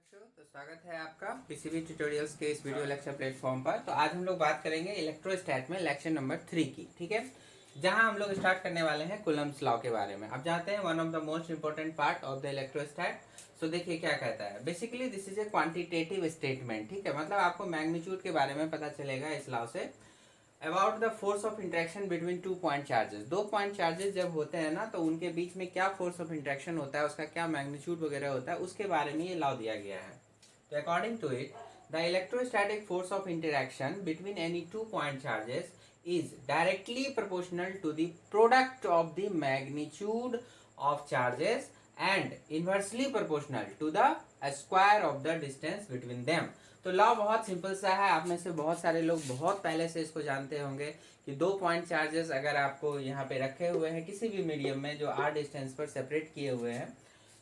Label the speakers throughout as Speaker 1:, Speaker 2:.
Speaker 1: बच्चों, तो स्वागत है आपका पीसीबी ट्यूटोरियल्स के इस वीडियो लेक्चर प्लेटफॉर्म पर। तो आज हम लोग बात करेंगे इलेक्ट्रोस्टैट में लेक्चर नंबर 3 की। ठीक है, जहां हम लोग स्टार्ट करने वाले हैं कूलम्ब्स लॉ के बारे में। अब जानते हैं one of the most important part of the electrostat. So देखिए क्या कहता है। Basically this is a quantitative statement. ठीक है, मतलब आपको मैग्नीट्यूड के बारे में पता चलेगा इस लॉ से। About the force of interaction between two point charges. दो पॉइंट चार्जेस जब होते हैं ना, तो उनके बीच में क्या फोर्स ऑफ इंटरेक्शन होता है, उसका क्या मैग्नीट्यूड वगैरह होता है, उसके बारे में ये लॉ दिया गया है। तो according to it, the electrostatic force of interaction between any two point charges is directly proportional to the product of the magnitude of charges and inversely proportional to the square of the distance between them। तो law बहुत simple सा है। आप में से बहुत सारे लोग बहुत पहले से इसको जानते होंगे कि दो पॉइंट चार्जेस अगर आपको यहाँ पे रखे हुए हैं किसी भी मीडियम में जो r डिस्टेंस पर सेपरेट किए हुए हैं,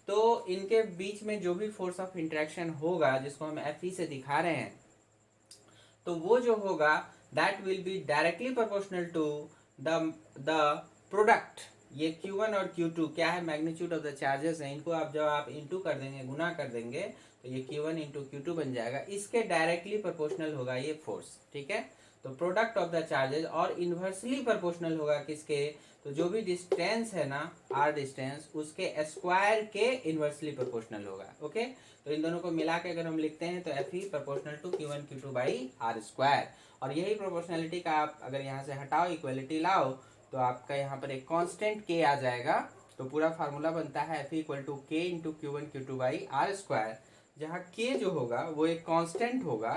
Speaker 1: तो इनके बीच में जो भी फोर्स ऑफ इंटरेक्शन होगा, जिसको हम Fe से दिखा रहे हैं, तो वो जो होगा that will be directly proportional to the product. ये Q1 और Q2 क्या है, मैग्नीट्यूड ऑफ द चार्जेस है। इनको आप जब आप इंटू कर देंगे, गुना कर देंगे, तो ये Q1 इंटू Q2 बन जाएगा। इसके डायरेक्टली प्रोपोर्शनल होगा ये फोर्स। ठीक है, तो प्रोडक्ट ऑफ द चार्जेस और इनवर्सली प्रोपोर्शनल होगा किसके, तो जो भी डिस्टेंस है ना, r डिस्टेंस, उसके स्क्वायर के इनवर्सली प्रोपोर्शनल होगा। ओके, तो इन दोनों को मिला के अगर हम लिखते हैं तो Fe proportional to Q1 Q2 by R square. और यही प्रोपोर्शनलिटी का आप अगर यहाँ से हटाओ, इक्वलिटी लाओ, तो आपका यहाँ पर एक कांस्टेंट k आ जाएगा। तो पूरा फार्मूला बनता है Fe equal to k into Q1 Q2 by R square, जहाँ k जो होगा वो एक कांस्टेंट होगा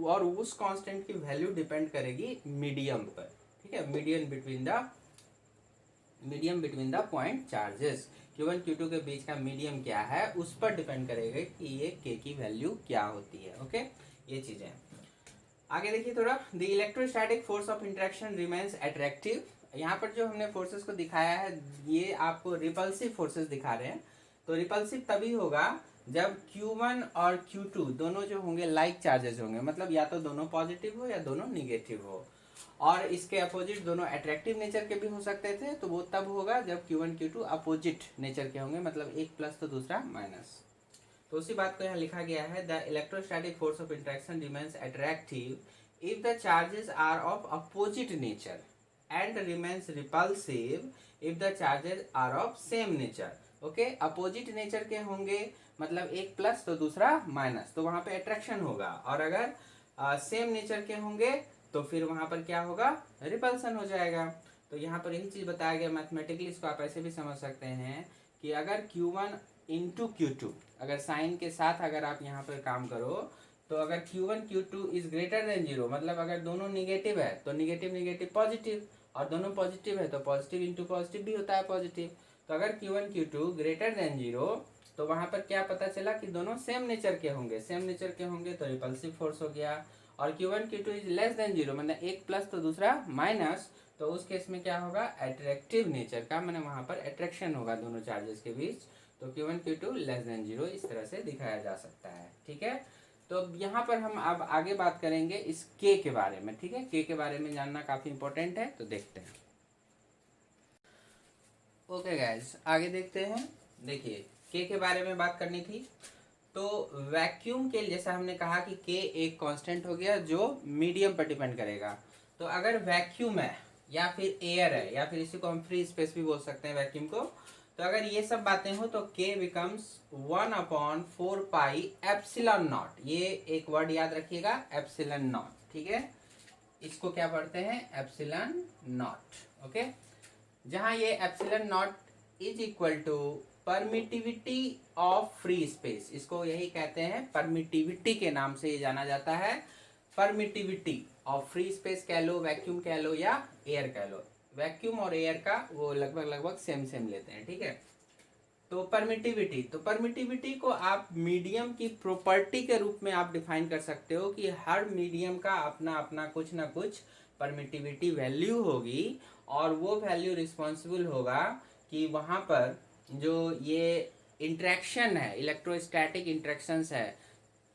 Speaker 1: और उस कांस्टेंट की वैल्यू डिपेंड करेगी मीडियम पर। ठीक है, medium between the point charges. Q1 Q2 के बीच का मीडियम क्या है, उस पर डिपेंड करेगा कि ये k की वैल्यू क्या होती है। ओके, ये चीजें आगे देखिए थोड़ा। The electrostatic force of interaction remains attractive. यहाँ पर जो हमने फोर्सेस को दिखाया है, ये आपको रिपल्सिव फोर्सेस दिखा रहे हैं। तो रिपल्सिव तभी होगा जब Q1 और Q2 दोनों जो होंगे लाइक चार्जेस होंगे, मतलब या तो दोनों पॉजिटिव हो या दोनों निगेटिव हो। और इसके अपोजिट दोनों अट्रैक्टिव नेचर के भी हो सकते थे, तो वो तब होगा जब Q1 Q2 अपोजिट नेचर के होंगे, मतलब एक प्लस तो दूसरा माइनस। तो उसी बात को यहाँ लिखा गया है, the electrostatic force of interaction remains attractive if the charges are of opposite nature and remains repulsive if the charges are of same nature. Okay, opposite nature के होंगे, मतलब एक प्लस तो दूसरा माइनस, तो वहां पे अट्रैक्शन होगा। और अगर सेम नेचर के होंगे तो फिर वहां पर क्या होगा, रिपल्सन हो जाएगा। तो यहाँ पर यही चीज बताया गया मैथमेटिकली। इसको आप ऐसे भी समझ सकते हैं कि अगर Q1 इंटू Q2, अगर साइन के साथ अगर आप यहाँ पर काम करो, तो अगर Q1 Q2 is greater than 0, मतलब अगर दोनों निगेटिव है तो निगेटिव निगेटिव पॉजिटिव, और दोनों पॉजिटिव है तो पॉजिटिव इंटू पॉजिटिव भी होता है पॉजिटिव। तो अगर Q1 Q2 ग्रेटर देन 0, तो वहां पर क्या पता चला कि दोनों सेम नेचर के होंगे। सेम नेचर के होंगे तो रिपल्सिव फोर्स हो गया। और Q1 Q2 is less than 0, मतलब एक प्लस तो दूसरा माइनस, तो उस केस में क्या होगा, अट्रैक्टिव नेचर का, मैंने वहां पर अट्रैक्शन होगा दोनों चार्जेस के बीच। तो Q1 Q2 लेस देन 0 इस तरह से दिखाया जा सकता है। ठीक है, तो यहाँ पर हम अब आगे बात करेंगे इस k के बारे में। ठीक है, k के बारे में जानना काफी इंपॉर्टेंट है, तो देखते हैं। ओके गाइस, आगे देखते हैं। देखिए k के बारे में बात करनी थी। तो वैक्यूम के लिए जैसा हमने कहा कि k एक कांस्टेंट हो गया जो मीडियम पर डिपेंड करेगा। तो अगर वैक्यूम है या फिर एयर है, या फिर इसी को हम फ्री स्पेस भी बोल सकते हैं वैक्यूम को, तो अगर ये सब बातें हो तो k becomes 1/4 pi epsilon not. ये एक वर्ड याद रखिएगा, एप्सिलॉन नॉट। ठीक है, इसको क्या पढ़ते हैं, एप्सिलॉन नॉट। ओके, जहां ये epsilon not is equal to permittivity of free space. इसको यही कहते हैं, परमिटिविटी के नाम से ये जाना जाता है। परमिटिविटी ऑफ फ्री स्पेस कह लो, वैक्यूम कह लो, या एयर कह लो। वैक्यूम और एयर का वो लगभग सेम सेम लेते हैं। ठीक है, तो परमिटिविटी को आप मीडियम की प्रॉपर्टी के रूप में आप डिफाइन कर सकते हो कि हर मीडियम का अपना अपना कुछ ना कुछ परमिटिविटी वैल्यू होगी, और वो वैल्यू रिस्पॉन्सिबल होगा कि वहां पर जो ये इंटरेक्शन है, इलेक्ट्रोस्टैटिक इंटरेक्शंस है,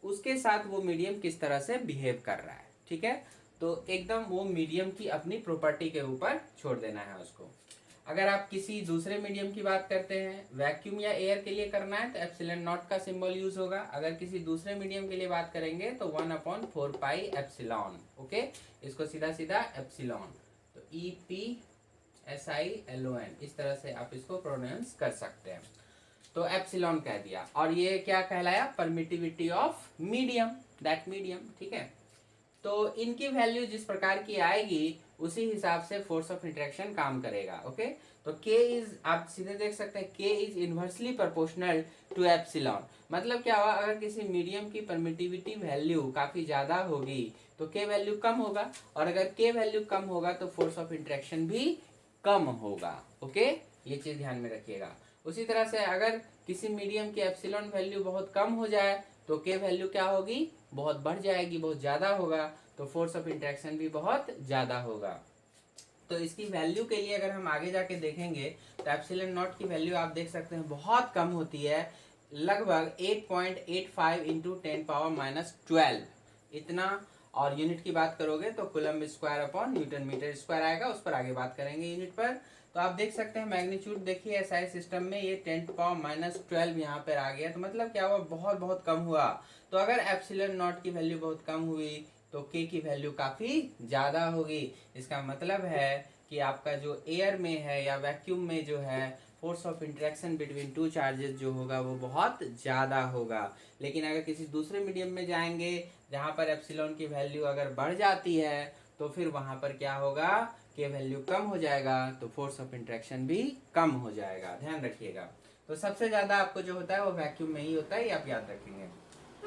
Speaker 1: उसके साथ वो मीडियम किस तरह से बिहेव कर रहा है। ठीक है, तो एकदम वो मीडियम की अपनी प्रॉपर्टी के ऊपर छोड़ देना है उसको। अगर आप किसी दूसरे मीडियम की बात करते हैं, वैक्यूम या एयर के लिए करना है तो एप्सिलॉन नॉट का सिंबल यूज होगा। अगर किसी दूसरे मीडियम के लिए बात करेंगे तो 1/4 पाई एप्सिलॉन। ओके, इसको सीधा सीधा एप्सिलॉन, तो EPSILON इस तरह से आप इसको प्रोनाउंस कर सकते हैं। तो एप्सिलॉन कह दिया, और ये क्या कहलाया, permittivity of medium, that medium. ठीक है, तो इनकी वैल्यू जिस प्रकार की आएगी उसी हिसाब से फोर्स ऑफ इंटरेक्शन काम करेगा। ओके, तो K इज, आप सीधे देख सकते हैं K is inversely proportional to epsilon. मतलब क्या हुआ, अगर किसी मीडियम की परमिटिविटी वैल्यू काफी ज्यादा होगी तो K वैल्यू कम होगा, और अगर K वैल्यू कम होगा तो फोर्स ऑफ इंटरेक्शन भी कम होगा। ओके, ये चीज ध्यान में रखिएगा। उसी तरह से अगर किसी मीडियम की एप्सिलॉन वैल्यू बहुत कम हो जाए तो K वैल्यू क्या होगी, बहुत बढ़ जाएगी, बहुत ज्यादा होगा, तो फोर्स ऑफ इंटरेक्शन भी बहुत ज्यादा होगा। तो इसकी वैल्यू के लिए अगर हम आगे जाके देखेंगे तो एप्सिलॉन नॉट की वैल्यू आप देख सकते हैं बहुत कम होती है, लगभग 8.85 इंटू 10⁻⁻12 इतना। और यूनिट की बात करोगे तो coulomb square upon newton metre square आएगा, उस पर आगे बात करेंगे यूनिट पर। तो आप देख सकते हैं मैग्नीट्यूड देखिए एसआई सिस्टम में ये 10⁻⁻12 यहाँ पर आ गया, तो मतलब क्या हुआ, बहुत बहुत कम हुआ। तो अगर एप्सिलॉन नॉट की वैल्यू बहुत कम हुई तो K की वैल्यू काफी ज्यादा होगी। इसका मतलब है कि आपका जो एयर में है या वैक्यूम में जो है force of interaction between two charges जो होगा वो बहुत ज्यादा होगा। लेकिन अगर किसी दूसरे मीडियम में जाएंगे जहां पर एप्सिलॉन की वैल्यू अगर बढ़ जाती है तो फिर वहां पर क्या होगा, K वैल्यू कम हो जाएगा, तो फोर्स ऑफ इंटरेक्शन भी कम हो जाएगा, ध्यान रखिएगा। तो सबसे ज्यादा आपको जो होता है वो वैक्यूम में ही होता है, ये आप याद रखेंगे।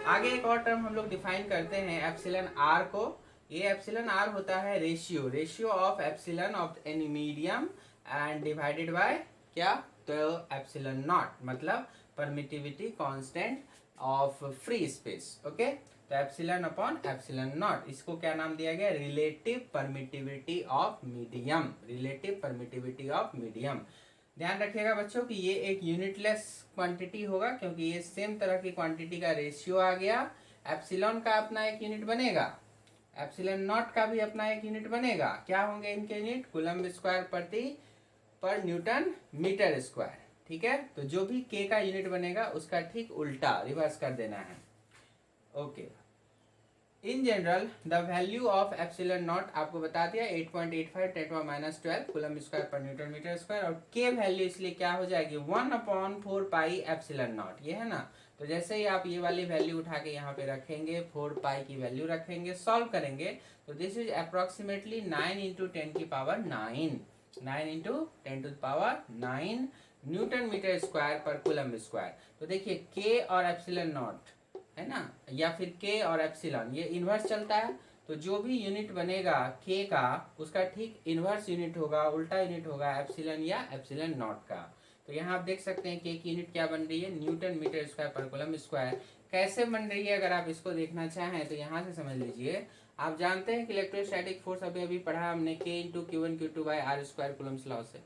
Speaker 1: आगे एक और टर्म हम लोग डिफाइन करते हैं एप्सिलॉन आर को। ये एप्सिलॉन आर होता है ratio of epsilon of any medium and divided by क्या, तो एप्सिलॉन नॉट, मतलब permittivity constant of free space. Okay, तो एप्सिलॉन अपॉन एप्सिलॉन नॉट, इसको क्या नाम दिया गया, relative permittivity of medium, relative permittivity of medium. ध्यान रखिएगा बच्चों कि ये एक यूनिटलेस क्वांटिटी होगा, क्योंकि ये सेम तरह की क्वांटिटी का रेशियो आ गया। एप्सिलॉन का अपना एक यूनिट बनेगा, एप्सिलॉन नॉट का भी अपना एक यूनिट बनेगा। क्या होंगे इनके यूनिट, कूलम्ब स्क्वायर प्रति पर न्यूटन मीटर स्क्वायर। ठीक है, तो जो भी K का यूनिट बनेगा उसका ठीक उल्टा रिवर्स कर देना है। Okay, in general the value of epsilon not आपको बता दिया 8.85 10⁻⁻12 कूलम्ब स्क्वायर पर न्यूटन मीटर स्क्वायर, और K वैल्यू इसलिए क्या हो जाएगी 1/4 पाई एप्सिलॉन नॉट, ये है ना। तो जैसे ही आप ये वाली वैल्यू उठा के यहाँ पे रखेंगे, 4 पाई की वैल्यू रखेंगे, सॉल्व करेंगे तो दिस इज अप्रोक्सीमेटली 9 इंटू 10 की power 9, 9 into 10 to power 9 newton metre square पर कूलम्ब स्क्वायर। तो देखिए K और एप्सिलॉन नॉट है ना, या फिर K और एप्सिलॉन ये इन्वर्स चलता है, तो जो भी यूनिट बनेगा K का उसका ठीक इन्वर्स यूनिट होगा, उल्टा यूनिट होगा एप्सिलॉन या एप्सिलॉन नॉट का। तो यहाँ आप देख सकते हैं K की यूनिट क्या बन रही है, न्यूटन मीटर स्क्वायर पर कूलम्ब स्क्वायर। कैसे बन रही है, अगर आप इसको देखना चाहें तो यहाँ से समझ लीजिए। आप जानते हैं कि इलेक्ट्रोस्टैटिक फोर्स अभी अभी पढ़ा हमने K into Q1 Q2 by R square coulomb's law से।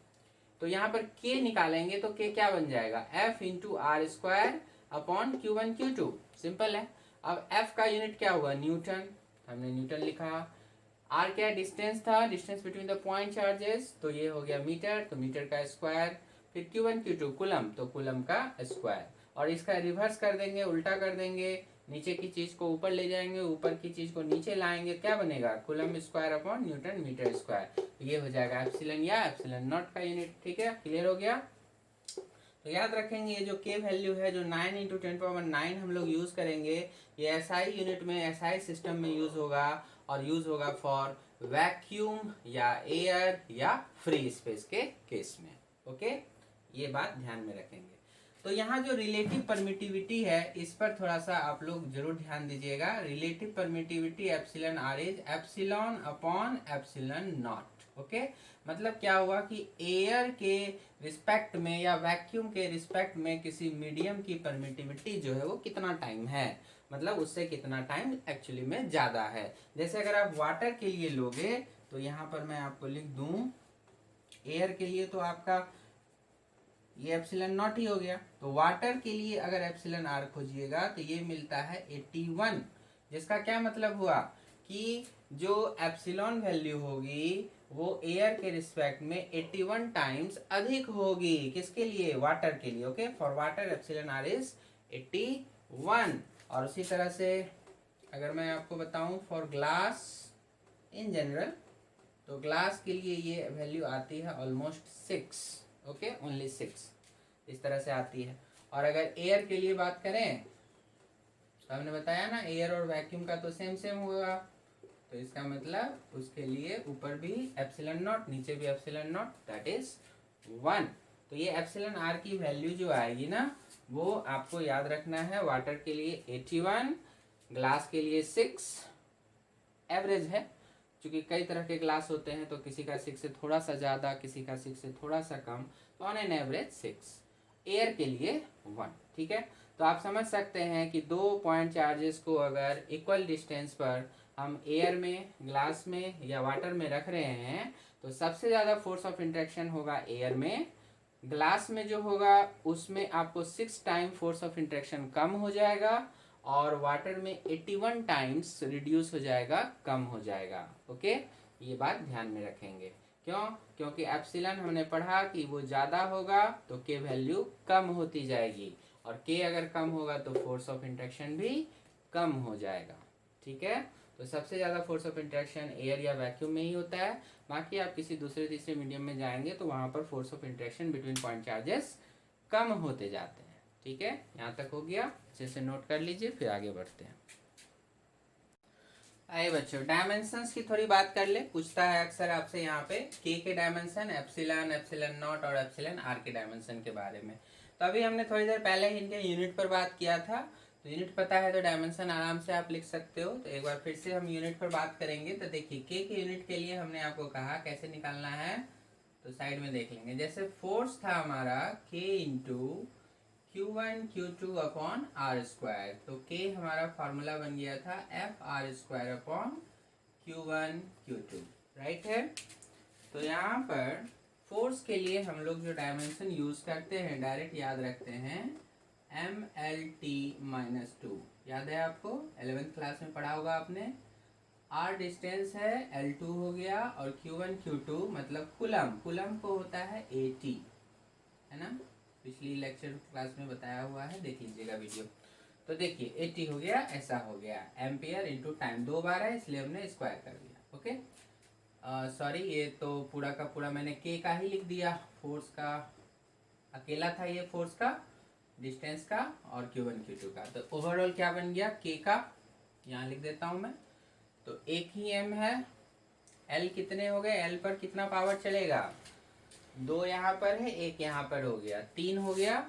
Speaker 1: तो यहाँ पर K निकालेंगे तो K क्या बन जाएगा, F into R square upon Q1 Q2, simple है। अब F का यूनिट क्या हुआ, न्यूटन, हमने न्यूटन लिखा। R क्या डिस्टेंस था, distance between the point charges, तो ये हो गया मीटर, तो मीटर का स्क्वायर। फिर Q1 Q2 कूलम, तो कूलम का स्क्वायर। और इसका रिवर्स कर देंगे, उल्टा कर देंगे, नीचे की चीज को ऊपर ले जाएंगे, ऊपर की चीज को नीचे लाएंगे, क्या बनेगा, coulomb square upon newton metre square. तो ये हो जाएगा एप्सिलॉन या एप्सिलॉन नॉट का यूनिट। ठीक है, क्लियर हो गया। तो याद रखेंगे ये जो K वैल्यू है जो 9 इंटू 10⁻9 हम लोग यूज करेंगे, ये SI यूनिट में SI सिस्टम में यूज होगा, और यूज होगा फॉर वैक्यूम या एयर या फ्री स्पेस के केस में। ओके, ये बात ध्यान में रखेंगे। तो यहाँ जो रिलेटिव परमिटिविटी है इस पर थोड़ा सा आप लोग जरूर ध्यान दीजिएगा। Relative permittivity epsilon R is epsilon upon epsilon not. Okay, मतलब क्या हुआ कि एयर के रिस्पेक्ट में या वैक्यूम के रिस्पेक्ट में किसी मीडियम की परमिटिविटी जो है वो कितना टाइम है, मतलब उससे कितना टाइम एक्चुअली में ज्यादा है। जैसे अगर आप वाटर के लिए लोगे तो यहाँ पर मैं आपको लिख दूं, एयर के लिए तो आपका ये एप्सिलॉन नॉट ही हो गया। तो वाटर के लिए अगर एप्सिलॉन आर खोजिएगा तो ये मिलता है 81, जिसका क्या मतलब हुआ कि जो एप्सिलॉन वैल्यू होगी वो एयर के रिस्पेक्ट में 81 टाइम्स अधिक होगी। किसके लिए? वाटर के लिए। Okay, for water epsilon R is 81। और उसी तरह से अगर मैं आपको बताऊं फॉर ग्लास इन जनरल, तो ग्लास के लिए ये वैल्यू आती है ऑलमोस्ट 6। ओके, ओनली 6 इस तरह से आती है। और अगर एयर के लिए बात करें तो हमने बताया ना, एयर और वैक्यूम का तो सेम सेम होगा, तो इसका मतलब उसके लिए ऊपर भी एप्सिलॉन नॉट, नीचे भी एप्सिलॉन नॉट, दैट इज 1। तो ये एप्सिलॉन आर की वैल्यू जो आएगी ना, वो आपको याद रखना है। वाटर के लिए 81, ग्लास के लिए 6 एवरेज है, क्योंकि कई तरह के ग्लास होते हैं, तो किसी का 6 से थोड़ा सा ज़्यादा, किसी का 6 से थोड़ा सा कम, तो ऑन एन एवरेज 6। एयर के लिए 1। ठीक है, तो आप समझ सकते हैं कि 2 पॉइंट चार्जेस को अगर इक्वल डिस्टेंस पर हम एयर में, ग्लास में या वाटर में रख रहे हैं, तो सबसे ज़्यादा फोर्स ऑफ इंट्रैक्शन होगा एयर में। ग्लास में जो होगा उसमें आपको 6 टाइम फोर्स ऑफ इंट्रैक्शन कम हो जाएगा, और वाटर में 81 टाइम्स रिड्यूस हो जाएगा, कम हो जाएगा। ओके, ये बात ध्यान में रखेंगे। क्यों? क्योंकि एप्सिलॉन हमने पढ़ा कि वो ज़्यादा होगा तो के वैल्यू कम होती जाएगी, और के अगर कम होगा तो फोर्स ऑफ इंट्रैक्शन भी कम हो जाएगा। ठीक है, तो सबसे ज़्यादा फोर्स ऑफ इंट्रैक्शन एयर या वैक्यूम में ही होता है। बाकी आप किसी दूसरे तीसरे मीडियम में जाएंगे तो वहाँ पर force of interaction between point charges कम होते जाते हैं। ठीक है, यहाँ तक हो गया, अच्छे से नोट कर लीजिए, फिर आगे बढ़ते हैं। आइए बच्चों, डायमेंशंस की थोड़ी बात कर ले। पूछता है अक्सर आपसे यहाँ पे के डायमेंशन, एप्सिलॉन, एप्सिलॉन नॉट और एप्सिलॉन आर के डायमेंशन के बारे में। तो अभी हमने थोड़ी देर पहले ही इनके यूनिट पर बात किया था, तो यूनिट पता है तो डायमेंशन आराम से आप लिख सकते हो। तो एक बार फिर से हम यूनिट पर बात करेंगे। तो देखिए, के यूनिट के लिए हमने आपको कहा कैसे निकालना है, तो साइड में देख लेंगे। जैसे फोर्स था हमारा के into Q1 Q2 upon are square, तो के हमारा फॉर्मूला बन गया था F R square upon Q1 Q2, right है। तो यहाँ पर फोर्स के लिए हम लोग जो डायमेंशन यूज करते हैं, डायरेक्ट याद रखते हैं, MLT-2। याद है आपको, 11th क्लास में पढ़ा होगा आपने। आर डिस्टेंस है, L2 हो गया, और Q1 Q2 मतलब कुलम, कुलम को होता है AT, है ना, पिछली लेक्चर क्लास में बताया हुआ है, देख लीजिएगा वीडियो। तो देखिए 80 हो गया, ऐसा हो गया, एम्पियर इंटू टाइम, 2 बार है इसलिए हमने स्क्वायर कर दिया। ओके, सॉरी, ये तो पूरा का पूरा मैंने के का ही लिख दिया, फोर्स का अकेला था ये, फोर्स का, डिस्टेंस का और Q1 Q2 का। तो ओवरऑल क्या बन गया के का, यहाँ लिख देता हूँ मैं। तो एक ही एम है, एल कितने हो गए, एल पर कितना पावर चलेगा, 2 यहाँ पर है, 1 यहाँ पर हो गया, 3 हो गया।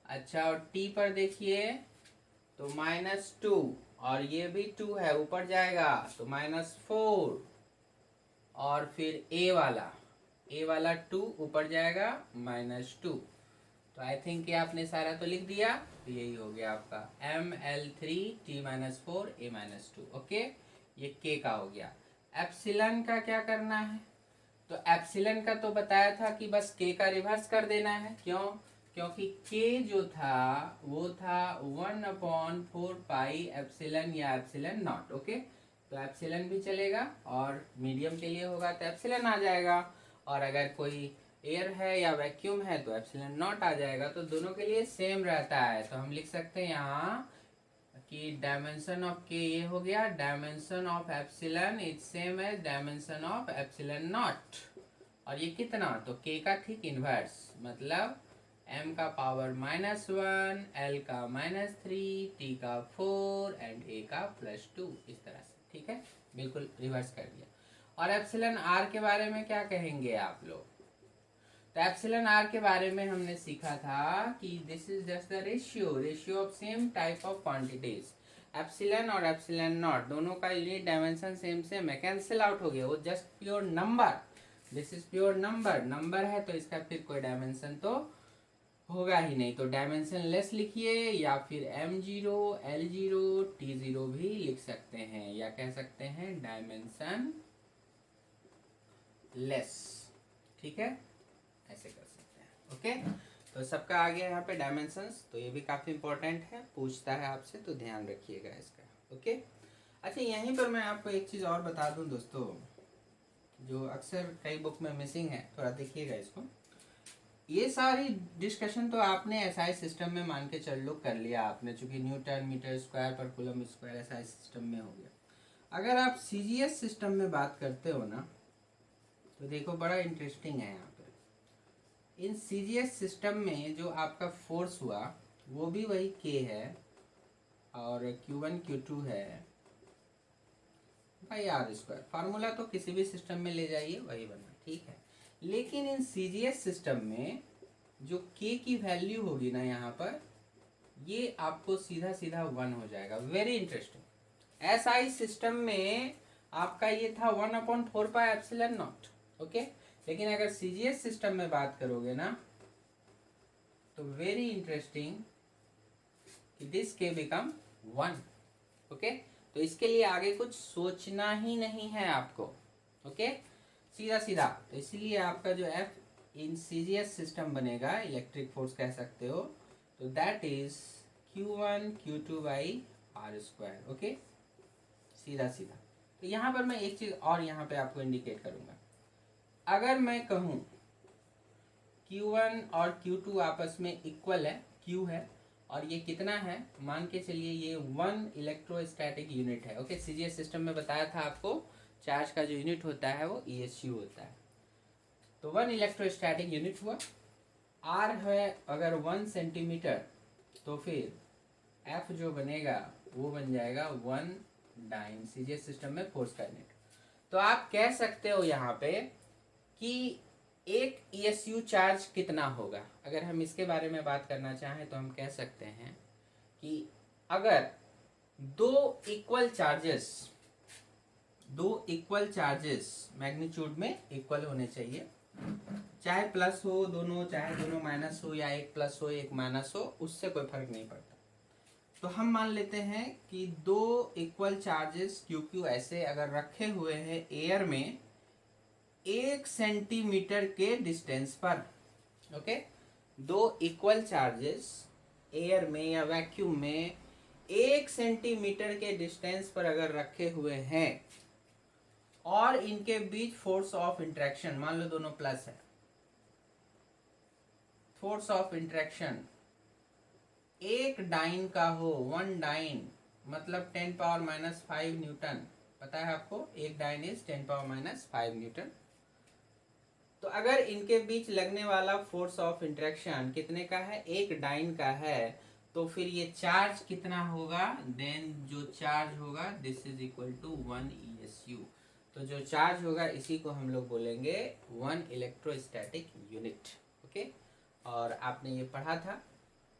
Speaker 1: अच्छा, और टी पर देखिए तो -2, और ये भी 2 है, ऊपर जाएगा तो -4, और फिर ए वाला 2 ऊपर जाएगा -2। तो आई थिंक ये आपने सारा तो लिख दिया, तो यही हो गया आपका ML3T-4 A-2। ओके, ये के का हो गया। एप्सिलॉन का क्या करना है, तो एप्सिलॉन का तो बताया था कि बस के का रिवर्स कर देना है। क्यों? क्योंकि के जो था वो था 1/4 पाई एप्सिलॉन या एप्सिलॉन नॉट। ओके, तो एप्सिलॉन भी चलेगा, और मीडियम के लिए होगा तो एप्सिलॉन आ जाएगा, और अगर कोई एयर है या वैक्यूम है तो एप्सिलॉन नॉट आ जाएगा। तो दोनों के लिए सेम रहता है, तो हम लिख सकते हैं यहाँ कि डायमेंशन ऑफ के ये हो गया, dimension of epsilon is same as dimension of epsilon not. और ये कितना, तो के का ठीक इनवर्स, मतलब m का पावर -1, l का -3, t का 4 एंड a का +2, इस तरह से। ठीक है, बिल्कुल रिवर्स कर दिया। और एप्सिलॉन आर के बारे में क्या कहेंगे आप लोग, तो एप्सिलॉन आर के बारे में हमने सीखा था कि this is just the ratio of same type of quantities. Epsilon और एप्सिलॉन नॉट दोनों का यूनिट डायमेंशन सेम सेम है, कैंसिल आउट हो गया, वो just pure number, this is pure number है, तो इसका फिर कोई डायमेंशन तो होगा ही नहीं। तो डायमेंशन लेस लिखिए, या फिर M0, L0, T0 भी लिख सकते हैं, या कह सकते हैं डायमेंशन लेस। ठीक है, ऐसे कर सकते हैं। ओके, तो सबका आ गया यहाँ पे डायमेंशंस, तो ये भी काफ़ी इंपॉर्टेंट है, पूछता है आपसे, तो ध्यान रखिएगा इसका। ओके, अच्छा, यहीं पर मैं आपको एक चीज़ और बता दूं दोस्तों, जो अक्सर कई बुक में मिसिंग है, थोड़ा देखिएगा इसको। ये सारी डिस्कशन तो आपने एसआई सिस्टम में मान के चल लो कर लिया आपने, चूंकि न्यूटन मीटर स्क्वायर पर कूलम स्क्वायर एसआई सिस्टम में हो गया। अगर आप सीजीएस सिस्टम में बात करते हो ना, तो देखो बड़ा इंटरेस्टिंग है यहाँ पर। इन सीजीएस सिस्टम में जो आपका फोर्स हुआ वो भी वही के है, और Q1 Q2 है भाई आर स्क्वायर। फार्मूला तो किसी भी सिस्टम में ले जाइए वही बना, ठीक है। लेकिन इन सीजीएस सिस्टम में जो के की वैल्यू होगी ना यहाँ पर, ये आपको सीधा सीधा 1 हो जाएगा। Very interesting. एसआई सिस्टम में आपका ये था 1/4πε0, ओके। लेकिन अगर सीजीएस सिस्टम में बात करोगे ना, तो वेरी इंटरेस्टिंग कि दिस के बिकम 1, ओके। तो इसके लिए आगे कुछ सोचना ही नहीं है आपको, ओके, सीधा सीधा। तो इसीलिए आपका जो एफ इन सीजीएस सिस्टम बनेगा, इलेक्ट्रिक फोर्स कह सकते हो, तो that is Q1 Q2 by R square, okay, सीधा सीधा। तो यहाँ पर मैं एक चीज और यहाँ पे आपको इंडिकेट करूंगा। अगर मैं कहूँ Q1 और Q2 आपस में इक्वल है, Q है और ये कितना है, मान के चलिए ये 1 इलेक्ट्रोस्टैटिक यूनिट है, ओके। सीजीएस सिस्टम में बताया था आपको, चार्ज का जो यूनिट होता है वो ESU होता है। तो 1 इलेक्ट्रोस्टैटिक यूनिट हुआ। R है अगर 1 सेंटीमीटर, तो फिर F जो बनेगा वो बन जाएगा 1 डाइन, सीजीएस सिस्टम में फोर्स का यूनिट। तो आप कह सकते हो यहाँ पे कि एक ESU चार्ज कितना होगा। अगर हम इसके बारे में बात करना चाहें तो हम कह सकते हैं कि अगर दो इक्वल चार्जेस मैग्नीट्यूड में इक्वल होने चाहिए, चाहे प्लस हो दोनों, चाहे दोनों माइनस हो, या एक प्लस हो एक माइनस हो, उससे कोई फर्क नहीं पड़ता। तो हम मान लेते हैं कि दो इक्वल चार्जेस QQ ऐसे अगर रखे हुए हैं एयर में 1 सेंटीमीटर के डिस्टेंस पर, ओके। दो इक्वल चार्जेस एयर में या वैक्यूम में 1 सेंटीमीटर के डिस्टेंस पर अगर रखे हुए हैं और इनके बीच फोर्स ऑफ इंट्रैक्शन, मान लो दोनों प्लस है, फोर्स ऑफ इंट्रैक्शन एक डाइन का हो, 1 डाइन मतलब 10⁻⁵ न्यूटन, पता है आपको, एक डाइन इज 10⁻⁵ न्यूटन। तो अगर इनके बीच लगने वाला फोर्स ऑफ इंट्रैक्शन कितने का है, 1 डाइन का है, तो फिर ये चार्ज कितना होगा, देन जो चार्ज होगा this is equal to 1 ESU। तो जो चार्ज होगा इसी को हम लोग बोलेंगे 1 इलेक्ट्रोस्टैटिक यूनिट, ओके। और आपने ये पढ़ा था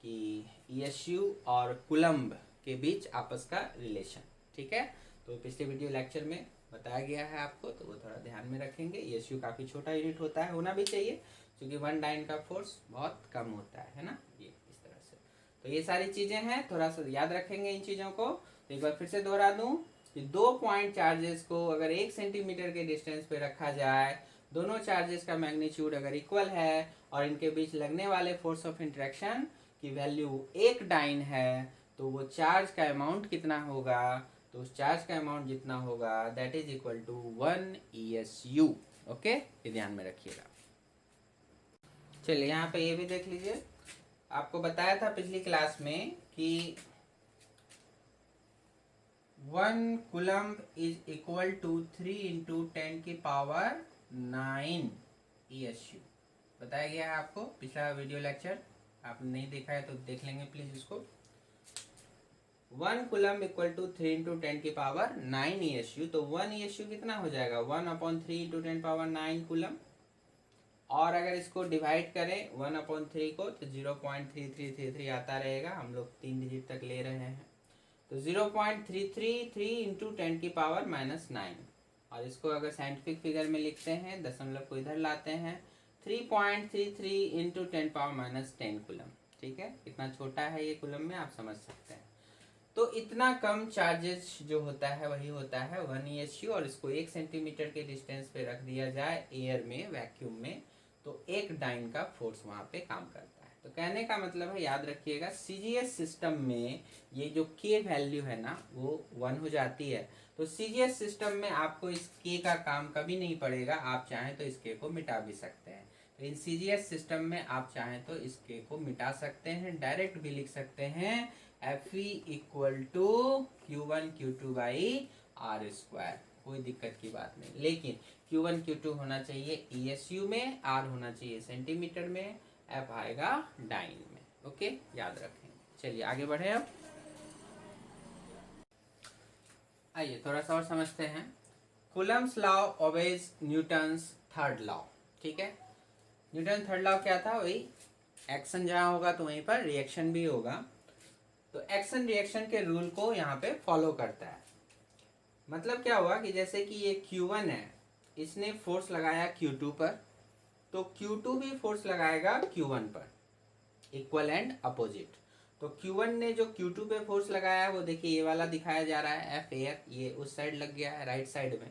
Speaker 1: कि ESU और कूलम्ब के बीच आपस का रिलेशन, ठीक है। तो पिछले वीडियो लेक्चर में बताया गया है आपको, तो वो थोड़ा ध्यान में रखेंगे। ESU काफ़ी छोटा यूनिट होता है, होना भी चाहिए, क्योंकि 1 डाइन का फोर्स बहुत कम होता है ना, ये इस तरह से। तो ये सारी चीज़ें हैं, थोड़ा सा याद रखेंगे इन चीज़ों को। तो एक बार फिर से दोहरा दूँ कि 2 पॉइंट चार्जेस को अगर 1 सेंटीमीटर के डिस्टेंस पे रखा जाए, दोनों चार्जेस का मैग्नीट्यूड अगर इक्वल है और इनके बीच लगने वाले फोर्स ऑफ इंट्रैक्शन की वैल्यू 1 डाइन है, तो वो चार्ज का अमाउंट कितना होगा, तो उस चार्ज का अमाउंट जितना होगा that is equal to 1 ESU, okay. ये ध्यान में रखिएगा। चलिए यहाँ पे ये भी देख लीजिए, आपको बताया था पिछली क्लास में कि 1 coulomb is equal to 3 × 10⁹ ESU बताया गया है आपको, पिछला वीडियो लेक्चर आपने नहीं देखा है तो देख लेंगे प्लीज इसको। 1 कूलम्ब इक्वल टू 3 × 10⁹ ESU। तो 1 ESU कितना हो जाएगा, 1/3 × 10⁹ कूलम्ब। और अगर इसको डिवाइड करें 1/3 को, तो 0.3333 आता रहेगा, हम लोग 3 डिजिट तक ले रहे हैं, तो 0.333 × 10⁻⁹। और इसको अगर साइंटिफिक फिगर में लिखते हैं, दशमलव को इधर लाते हैं, 3.33 × 10⁻⁻10 कूलम्ब, ठीक है। इतना छोटा है ये कूलम्ब में, आप समझ सकते हैं। तो इतना कम चार्जेस जो होता है वही होता है 1 ESU, और इसको 1 सेंटीमीटर के डिस्टेंस पे रख दिया जाए एयर में, वैक्यूम में, तो 1 डाइन का फोर्स वहाँ पे काम करता है, तो कहने का मतलब है, याद रखिएगा, सीजीएस सिस्टम में ये जो के वैल्यू है ना वो 1 हो जाती है। तो सीजीएस सिस्टम में आपको इस के का काम कभी नहीं पड़ेगा, आप चाहें तो इस के को मिटा भी सकते हैं। तो इन सीजीएस सिस्टम में आप चाहें तो इस के को मिटा सकते हैं, डायरेक्ट भी लिख सकते हैं Fe equal to Q1 Q2 by R square, कोई दिक्कत की बात नहीं। लेकिन Q1 Q2 होना चाहिए ESU में, R होना चाहिए सेंटीमीटर में, F आएगा डाइन में। ओके, याद रखें। चलिए आगे बढ़े। अब आइए थोड़ा सा और समझते हैं। Coulomb's law obeys Newton's third law. ठीक है, न्यूटन थर्ड लॉ क्या था? वही एक्शन जहाँ होगा तो वहीं पर रिएक्शन भी होगा। तो एक्शन रिएक्शन के रूल को यहाँ पे फॉलो करता है। मतलब क्या हुआ कि जैसे कि ये Q1 है, इसने फोर्स लगाया Q2 पर, तो Q2 भी फोर्स लगाएगा Q1 पर, इक्वल एंड अपोजिट। तो Q1 ने जो Q2 पे फोर्स लगाया है वो देखिए ये वाला दिखाया जा रहा है F एयर, ये उस साइड लग गया है राइट साइड में।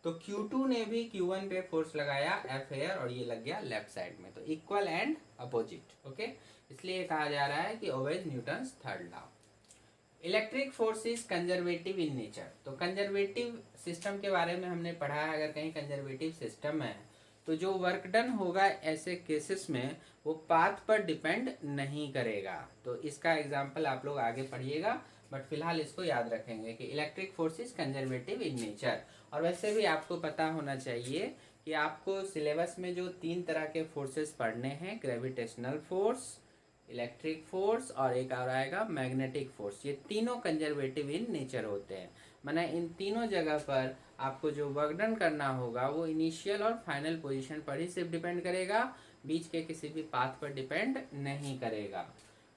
Speaker 1: तो Q2 ने भी Q1 पे फोर्स लगाया F एयर और ये लग गया लेफ्ट साइड में, तो इक्वल एंड अपोजिट। ओके, इसलिए कहा जा रहा है कि obeys Newton's third law. Electric force is conservative in nature. तो कंजर्वेटिव सिस्टम के बारे में हमने पढ़ा है। अगर कहीं कंजर्वेटिव सिस्टम है तो जो वर्क डन होगा ऐसे केसेस में वो पाथ पर डिपेंड नहीं करेगा। तो इसका एग्जांपल आप लोग आगे पढ़िएगा, बट फिलहाल इसको याद रखेंगे कि electric force is conservative in nature. और वैसे भी आपको पता होना चाहिए कि आपको सिलेबस में जो 3 तरह के फोर्सेस पढ़ने हैं, ग्रेविटेशनल फोर्स, इलेक्ट्रिक फोर्स और एक और आएगा मैग्नेटिक फोर्स, ये तीनों कंजर्वेटिव इन नेचर होते हैं। माने इन तीनों जगह पर आपको जो वर्क डन करना होगा वो इनिशियल और फाइनल पोजीशन पर ही सिर्फ डिपेंड करेगा, बीच के किसी भी पाथ पर डिपेंड नहीं करेगा।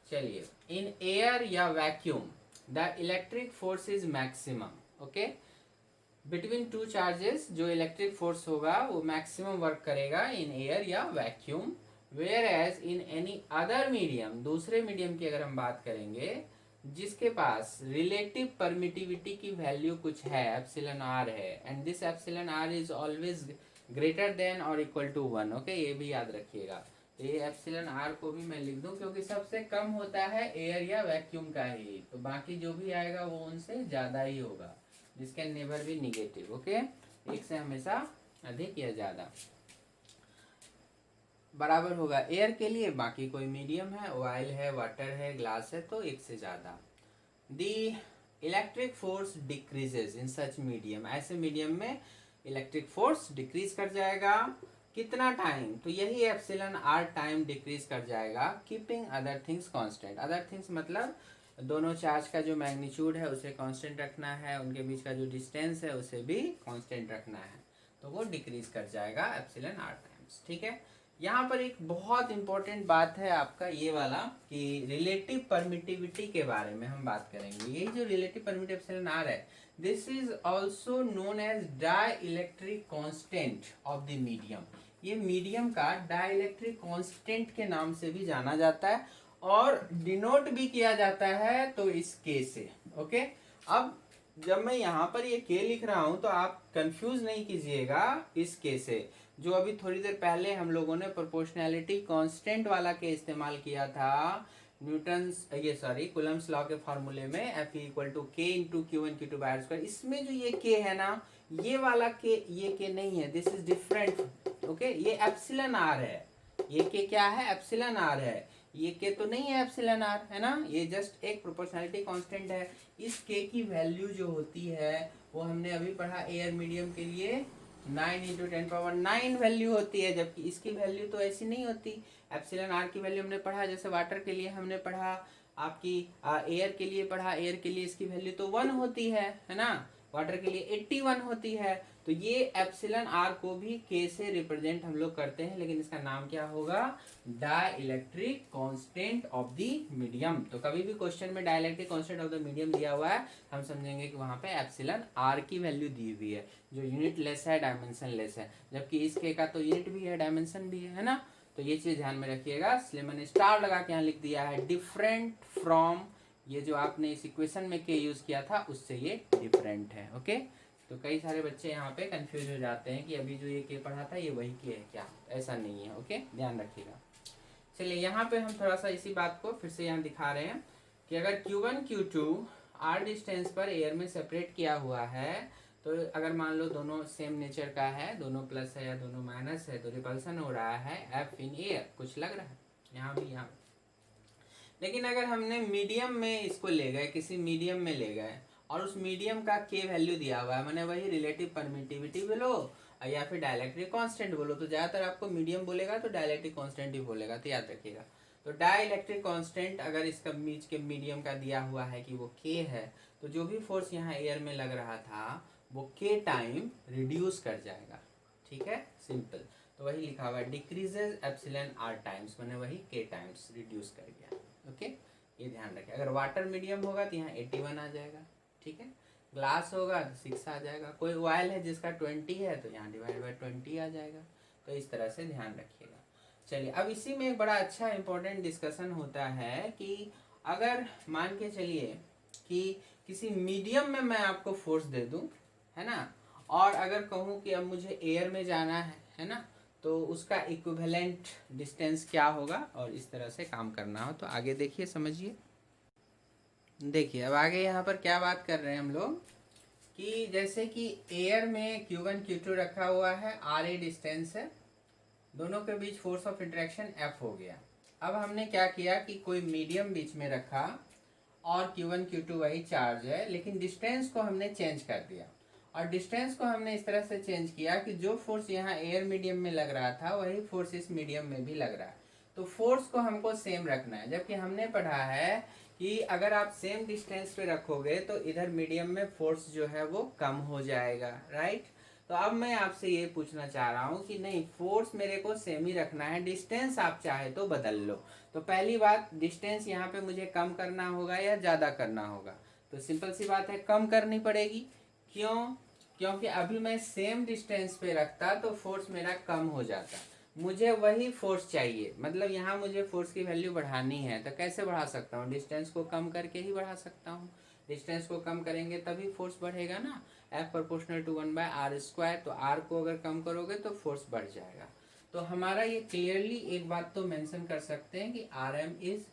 Speaker 1: चलिए, इन एयर या vacuum the electric force is maximum. Okay, between two charges जो इलेक्ट्रिक फोर्स होगा वो मैक्सिमम वर्क करेगा इन एयर या vacuum. Whereas in any other medium, दूसरे मीडियम की अगर हम बात करेंगे जिसके पास रिलेटिव परमिटिविटी की वैल्यू कुछ है, एप्सिलॉन आर है, and this epsilon R is always greater than और इक्वल टू 1। ओके, ये भी याद रखिएगा। ये एप्सिलॉन आर को भी मैं लिख दूं क्योंकि सबसे कम होता है एयर या वैक्यूम का ही, तो बाकी जो भी आएगा वो उनसे ज्यादा ही होगा, जिसके नेवर भी निगेटिव। ओके, एक से हमेशा अधिक या ज्यादा बराबर होगा एयर के लिए, बाकी कोई मीडियम है, ऑयल है, वाटर है, ग्लास है, तो एक से ज्यादा। The electric force decreases in such medium, ऐसे मीडियम में इलेक्ट्रिक फोर्स डिक्रीज कर जाएगा। कितना टाइम? तो यही एप्सिलॉन आर टाइम डिक्रीज कर जाएगा, keeping other things constant. Other things मतलब दोनों चार्ज का जो मैग्नीट्यूड है उसे कांस्टेंट रखना है, उनके बीच का जो डिस्टेंस है उसे भी कांस्टेंट रखना है, तो वो डिक्रीज कर जाएगा एप्सिलॉन आर टाइम्स। ठीक है, यहाँ पर एक बहुत इंपॉर्टेंट बात है आपका ये वाला कि रिलेटिव परमिटिविटी के बारे में हम बात करेंगे। यही जो रिलेटिव परमिटिव एप्सिलॉन आर है, this is also known as dielectric constant of the medium. ये मीडियम का डाइलेक्ट्रिक कांस्टेंट के नाम से भी जाना जाता है और डिनोट भी किया जाता है तो इस के से। ओके, अब जब मैं यहाँ पर ये के लिख रहा हूं तो आप कंफ्यूज नहीं कीजिएगा इस के से। जो अभी थोड़ी देर पहले हम लोगों ने प्रोपोर्शनैलिटी कांस्टेंट वाला के इस्तेमाल किया था कूलम्स लॉ के फॉर्मूले में, F equal to K into Q1 Q2 by R square. इसमें जो ये के है ना, ये वाला के, ये के नहीं है, दिस इज डिफरेंट। ओके, ये एप्सिलॉन आर है, ये के क्या है? एप्सिलॉन आर है। ये के तो नहीं है एप्सिलॉन आर, है ना, ये जस्ट एक प्रोपोर्शनैलिटी कांस्टेंट है। इस के की वैल्यू जो होती है वो हमने अभी पढ़ा एयर मीडियम के लिए 9 × 10⁹ वैल्यू होती है, जबकि इसकी वैल्यू तो ऐसी नहीं होती। एप्सिलॉन आर की वैल्यू हमने पढ़ा, जैसे वाटर के लिए हमने पढ़ा, आपकी एयर के लिए पढ़ा, एयर के लिए इसकी वैल्यू तो 1 होती है ना, वाटर के लिए 81 होती है। तो ये एप्सिलॉन आर को भी के से रिप्रेजेंट हम लोग करते हैं, लेकिन इसका नाम क्या होगा? Dielectric constant of the medium. तो कभी भी क्वेश्चन में dielectric constant of the medium दिया हुआ है, हम समझेंगे कि वहां पे एप्सिलॉन आर की वैल्यू दी हुई है, जो यूनिट लेस है, डायमेंशन लेस है, जबकि इस के का तो यूनिट भी है, डायमेंशन भी है ना। तो ये चीज ध्यान में रखिएगा, इसलिए मैंने स्टार लगा के यहाँ लिख दिया है डिफरेंट फ्रॉम, ये जो आपने इस इक्वेशन में के यूज किया था उससे ये डिफरेंट है। ओके, तो कई सारे बच्चे यहाँ पे कंफ्यूज हो जाते हैं कि अभी जो ये के पढ़ा था ये वही के है क्या? ऐसा नहीं है। ओके, ध्यान रखिएगा। चलिए यहाँ पे हम थोड़ा सा इसी बात को फिर से यहाँ दिखा रहे हैं कि अगर Q1 Q2 r डिस्टेंस पर एयर में सेपरेट किया हुआ है, तो अगर मान लो दोनों सेम नेचर का है, दोनों प्लस है या दोनों माइनस है, तो रिपल्सन हो रहा है F इन एयर, कुछ लग रहा है यहाँ भी यहाँ। लेकिन अगर हमने मीडियम में इसको ले गए, किसी मीडियम में ले गए और उस मीडियम का K वैल्यू दिया हुआ है, मैंने वही रिलेटिव परमिटिविटी बोलो या फिर डाइलेक्ट्रिक कांस्टेंट बोलो, तो ज़्यादातर आपको मीडियम बोलेगा तो डाइलेक्ट्रिक कांस्टेंट ही बोलेगा, तो याद रखिएगा। तो डाइलेक्ट्रिक कांस्टेंट अगर इसका बीच के मीडियम का दिया हुआ है कि वो K है, तो जो भी फोर्स यहाँ एयर में लग रहा था वो K टाइम रिड्यूस कर जाएगा। ठीक है, सिंपल। तो वही लिखा हुआ है डिक्रीजेज एप्सिलॉन r टाइम्स, मैंने वही K टाइम्स रिड्यूस कर गया। ओके, ये ध्यान रखें। अगर वाटर मीडियम होगा तो यहाँ 81 आ जाएगा। ठीक है, ग्लास होगा तो 6 आ जाएगा। कोई ऑयल है जिसका 20 है तो यहाँ डिवाइड बाय 20 आ जाएगा। तो इस तरह से ध्यान रखिएगा। चलिए, अब इसी में एक बड़ा अच्छा इंपॉर्टेंट डिस्कशन होता है कि अगर मान के चलिए कि किसी मीडियम में मैं आपको फोर्स दे दूं, है ना, और अगर कहूँ कि अब मुझे एयर में जाना है ना, तो उसका इक्विवेलेंट डिस्टेंस क्या होगा, और इस तरह से काम करना हो। तो आगे देखिए, समझिए। देखिए अब आगे यहाँ पर क्या बात कर रहे हैं हम लोग कि जैसे कि एयर में Q1 Q2 रखा हुआ है, RA डिस्टेंस है, दोनों के बीच फोर्स ऑफ इंटरेक्शन F हो गया। अब हमने क्या किया कि कोई मीडियम बीच में रखा और Q1 Q2 वही चार्ज है, लेकिन डिस्टेंस को हमने चेंज कर दिया। और डिस्टेंस को हमने इस तरह से चेंज किया कि जो फोर्स यहाँ एयर मीडियम में लग रहा था वही फोर्स इस मीडियम में भी लग रहा है। तो फोर्स को हमको सेम रखना है, जबकि हमने पढ़ा है कि अगर आप सेम डिस्टेंस पे रखोगे तो इधर मीडियम में फोर्स जो है वो कम हो जाएगा, राइट। तो अब मैं आपसे ये पूछना चाह रहा हूँ कि नहीं, फोर्स मेरे को सेम ही रखना है, डिस्टेंस आप चाहे तो बदल लो। तो पहली बात, डिस्टेंस यहाँ पे मुझे कम करना होगा या ज़्यादा करना होगा? तो सिंपल सी बात है, कम करनी पड़ेगी। क्यों? क्योंकि अभी मैं सेम डिस्टेंस पे रखता तो फोर्स मेरा कम हो जाता। मुझे वही फोर्स चाहिए, मतलब यहाँ मुझे फोर्स की वैल्यू बढ़ानी है, तो कैसे बढ़ा सकता हूँ? डिस्टेंस को कम करके ही बढ़ा सकता हूँ। डिस्टेंस को कम करेंगे तभी फोर्स बढ़ेगा ना, F प्रोपोर्शनल टू 1/r²। तो r को अगर कम करोगे तो फोर्स बढ़ जाएगा। तो हमारा ये क्लियरली एक बात तो मेंशन कर सकते हैं कि Rm इज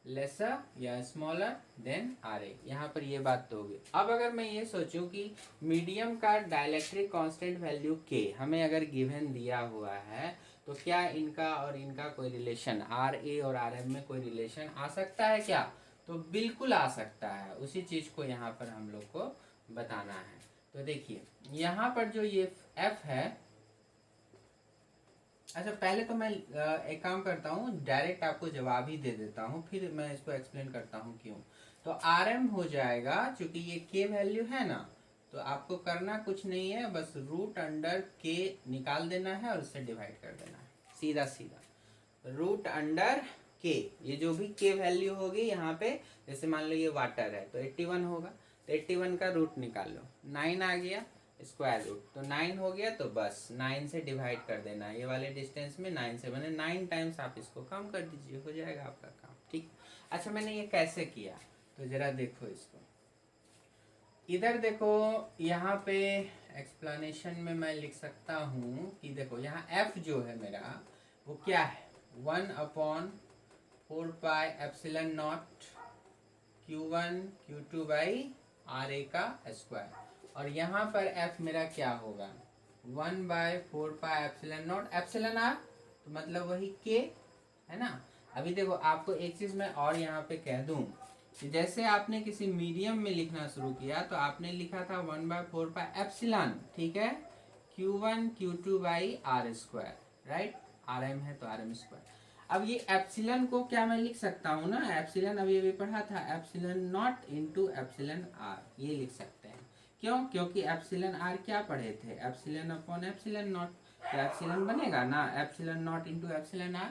Speaker 1: लेसर या स्मॉलर देन RA, यहाँ पर ये बात तो होगी। अब अगर मैं ये सोचूं कि मीडियम का डाइलेक्ट्रिक कांस्टेंट वैल्यू K हमें अगर गिवन दिया हुआ है, तो क्या इनका और इनका कोई रिलेशन, RA और RM में कोई रिलेशन आ सकता है क्या? तो बिल्कुल आ सकता है। उसी चीज को यहाँ पर हम लोग को बताना है। तो देखिए यहाँ पर जो ये F है, अच्छा पहले तो मैं एक काम करता हूँ, डायरेक्ट आपको जवाब ही दे देता हूँ, फिर मैं इसको एक्सप्लेन करता हूँ क्यों। तो RM हो जाएगा, चूंकि ये K वैल्यू है ना, तो आपको करना कुछ नहीं है, बस रूट अंडर K निकाल देना है और उससे डिवाइड कर देना है, सीधा सीधा रूट अंडर K। ये जो भी K वैल्यू होगी यहाँ पे, जैसे मान लो ये वाटर है तो 81 होगा, तो 81 का रूट निकाल लो, 9 आ गया, स्क्वायर रूट तो 9 हो गया, तो बस 9 से डिवाइड कर देना है। ये वाले डिस्टेंस में 9 से बने 9 टाइम्स आप इसको कम कर दीजिए, हो जाएगा आपका काम। ठीक, अच्छा मैंने ये कैसे किया, तो जरा देखो इसको, इधर देखो, यहाँ पे एक्सप्लेनेशन में मैं लिख सकता हूँ कि देखो यहाँ F जो है मेरा वो क्या है, 1/4πε0 Q1 Q2/RA का स्क्वायर। और यहाँ पर F मेरा क्या होगा, 1/4πε0 एप्सिलॉन r, तो मतलब वही K है ना। अभी देखो आपको एक चीज मैं और यहाँ पे कह दूं कि जैसे आपने किसी मीडियम में लिखना शुरू किया तो आपने लिखा था 1/4πε, ठीक है, Q1 Q2/r², राइट, RM है तो RM²। अब ये एप्सिलॉन को क्या मैं लिख सकता हूँ ना, एप्सिलॉन अभी अभी पढ़ा था, ε0 इंटू एप्सिलॉन r, ये लिख सकते हैं। क्यों? क्योंकि एप्सिलॉन r क्या पढ़े थे, एप्सिलॉन अपॉन एप्सिलॉन नॉट, तो एप्सिलॉन बनेगा ना, ε0 इंटू एप्सिलॉन r,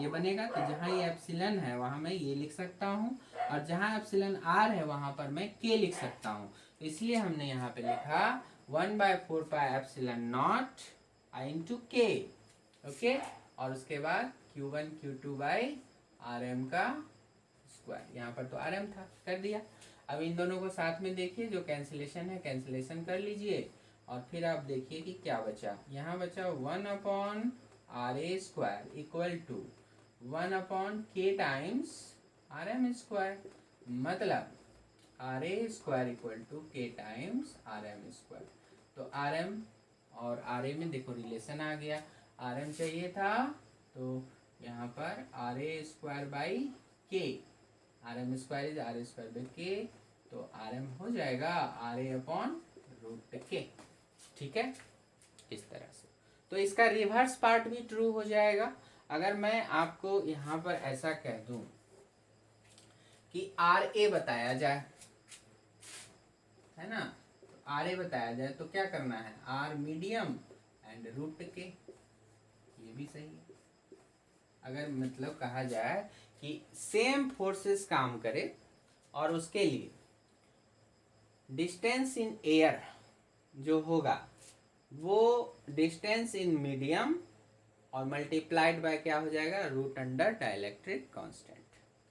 Speaker 1: ये बनेगा। तो जहाँ ये एप्सिलॉन है वहाँ मैं ये लिख सकता हूँ, और जहाँ एप्सिलॉन r है वहाँ पर मैं k लिख सकता हूँ। तो इसलिए हमने यहाँ पे लिखा 1/4πε0 इंटू k, ओके, और उसके बाद Q1 Q2/RM का स्क्वायर, यहाँ पर तो RM था, कर दिया। अब इन दोनों को साथ में देखिए, जो कैंसिलेशन है कैंसिलेशन कर लीजिए, और फिर आप देखिए कि क्या बचा, यहाँ बचा 1/RA² equal to 1/k times RM², मतलब RA² equal to k times RM²। तो RM और RA में देखो रिलेशन आ गया, RM चाहिए था तो यहाँ पर RA²/k, RM² इज RA²/k, तो RM हो जाएगा RA/√k। ठीक है, इस तरह से। तो इसका रिवर्स पार्ट भी ट्रू हो जाएगा। अगर मैं आपको यहाँ पर ऐसा कह दूं कि RA बताया जाए, है ना, तो RA बताया जाए तो क्या करना है, R मीडियम एंड √k, ये भी सही है। अगर मतलब कहा जाए कि सेम फोर्सेस काम करे और उसके लिए डिस्टेंस इन एयर जो होगा वो डिस्टेंस इन मीडियम और मल्टीप्लाइड बाय क्या हो जाएगा, √अंडर डाइलेक्ट्रिक कांस्टेंट।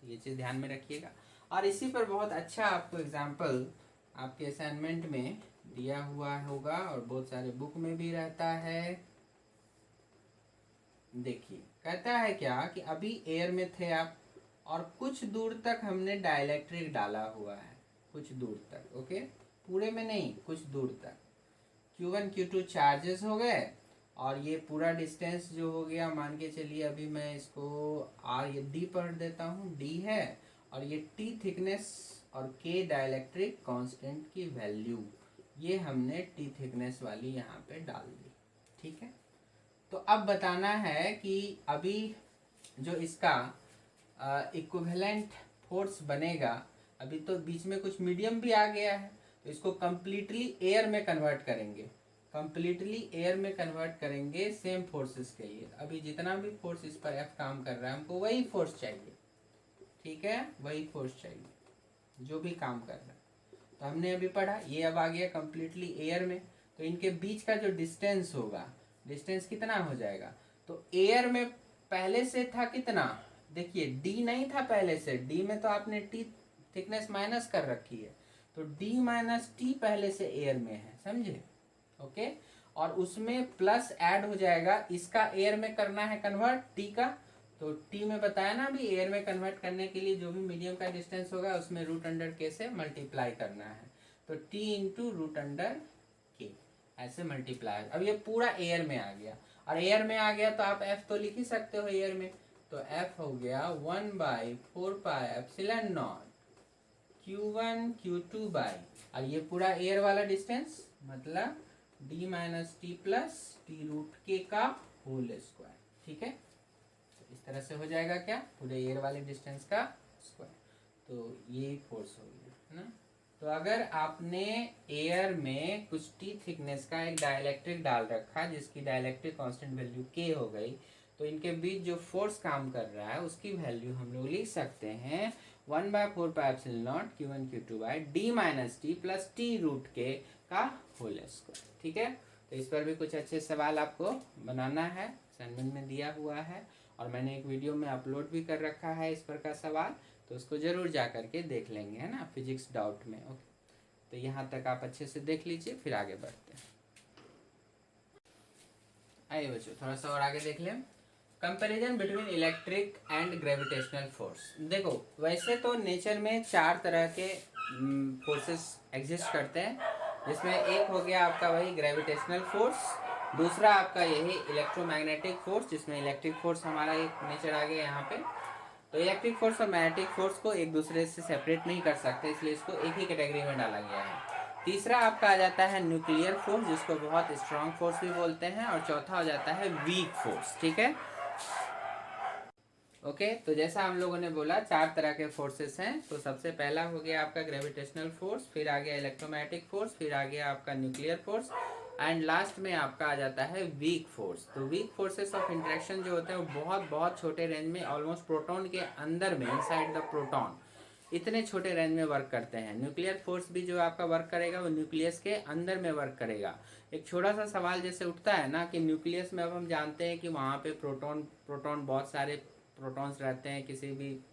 Speaker 1: ये चीज़ ध्यान में रखिएगा। और इसी पर बहुत अच्छा आपको एग्जांपल आपके असाइनमेंट में दिया हुआ होगा और बहुत सारे बुक में भी रहता है। देखिए कहता है क्या कि अभी एयर में थे आप और कुछ दूर तक हमने डाइलेक्ट्रिक डाला हुआ है, कुछ दूर तक, ओके, पूरे में नहीं, कुछ दूर तक। Q1 Q2 चार्जेस हो गए और ये पूरा डिस्टेंस जो हो गया, मान के चलिए अभी मैं इसको ये D पढ़ देता हूँ, D है, और ये T थिकनेस और K डाइलेक्ट्रिक कांस्टेंट की वैल्यू, ये हमने T थिकनेस वाली यहाँ पे डाल दी। ठीक है, तो अब बताना है कि अभी जो इसका इक्विवेलेंट फोर्स बनेगा, अभी तो बीच में कुछ मीडियम भी आ गया है, तो इसको कंप्लीटली एयर में कन्वर्ट करेंगे, कंप्लीटली एयर में कन्वर्ट करेंगे सेम फोर्सेस के लिए। अभी जितना भी फोर्स इस पर F काम कर रहा है, हमको वही फोर्स चाहिए। ठीक है, वही फोर्स चाहिए जो भी काम कर रहा है। तो हमने अभी पढ़ा, ये अब आ गया कंप्लीटली एयर में, तो इनके बीच का जो डिस्टेंस होगा, डिस्टेंस कितना हो जाएगा, तो एयर में पहले से था कितना, देखिए D नहीं था पहले से, D में तो आपने T थिकनेस माइनस कर रखी है, तो D माइनस T पहले से एयर में है, समझे, ओके, और उसमें प्लस ऐड हो जाएगा, इसका एयर में करना है कन्वर्ट T का, तो T में बताया ना अभी, एयर में कन्वर्ट करने के लिए जो भी मीडियम का डिस्टेंस होगा उसमें √k से मल्टीप्लाई करना है, तो T इंटू √k ऐसे मल्टीप्लाई। अब ये पूरा एयर में आ गया, और एयर में आ गया तो आप F तो लिख ही सकते हो एयर में, तो F हो गया 1/4πε0 Q1 Q2 बाई, और ये पूरा एयर वाला डिस्टेंस मतलब D minus T plus T√k का होल स्क्वायर। ठीक है, तो इस तरह से हो जाएगा क्या, पूरे एयर वाले डिस्टेंस का स्क्वायर। तो ये फोर्स हो गया, है ना। तो अगर आपने एयर में कुछ T थिकनेस का एक डाइलेक्ट्रिक डाल रखा जिसकी डाइलेक्ट्रिक कांस्टेंट वैल्यू K हो गई, तो इनके बीच जो फोर्स काम कर रहा है उसकी वैल्यू हम लोग लिख सकते हैं 1/4πε0 Q1 Q2 by D minus T plus T√k का होल स्क्वायर। ठीक है, तो इस पर भी कुछ अच्छे सवाल आपको बनाना है, असाइनमेंट में दिया हुआ है, और मैंने एक वीडियो में अपलोड भी कर रखा है इस पर का सवाल, तो उसको जरूर जा करके देख लेंगे, है ना, फिजिक्स डाउट में। ओके, तो यहाँ तक आप अच्छे से देख लीजिए, फिर आगे बढ़ते हैं। आइए बच्चों थोड़ा सा और आगे देख लें, comparison between electric and gravitational force. देखो वैसे तो नेचर में 4 तरह के फोर्सेस एग्जिस्ट करते हैं, जिसमें एक हो गया आपका वही ग्रेविटेशनल फोर्स, दूसरा आपका यही इलेक्ट्रोमैग्नेटिक फोर्स, जिसमें इलेक्ट्रिक फोर्स हमारा एक नेचर आ गया यहाँ पे। तो इलेक्ट्रिक फोर्स और मैग्नेटिक फोर्स को एक दूसरे से सेपरेट नहीं कर सकते, इसलिए इसको एक ही कैटेगरी में डाला गया है। तीसरा आपका आ जाता है न्यूक्लियर फोर्स, जिसको बहुत स्ट्रांग फोर्स भी बोलते हैं, और चौथा हो जाता है वीक फोर्स। ठीक है, ओके, तो जैसा हम लोगों ने बोला 4 तरह के फोर्सेस हैं, तो सबसे पहला हो गया आपका ग्रेविटेशनल फोर्स, फिर आ गया इलेक्ट्रोमैग्नेटिक फोर्स, फिर आ गया आपका न्यूक्लियर फोर्स, एंड लास्ट में आपका आ जाता है वीक फोर्स। तो वीक फोर्सेस ऑफ इंटरेक्शन जो होते हैं वो बहुत बहुत छोटे रेंज में, ऑलमोस्ट प्रोटॉन के अंदर में, इनसाइड द प्रोटॉन, इतने छोटे रेंज में वर्क करते हैं। न्यूक्लियर फोर्स भी जो आपका वर्क करेगा वो न्यूक्लियस के अंदर में वर्क करेगा। एक छोटा सा सवाल जैसे उठता है ना कि न्यूक्लियस में अब हम जानते हैं कि वहाँ पे प्रोटॉन बहुत सारे प्रोटॉन्स रहते हैं, किसी भी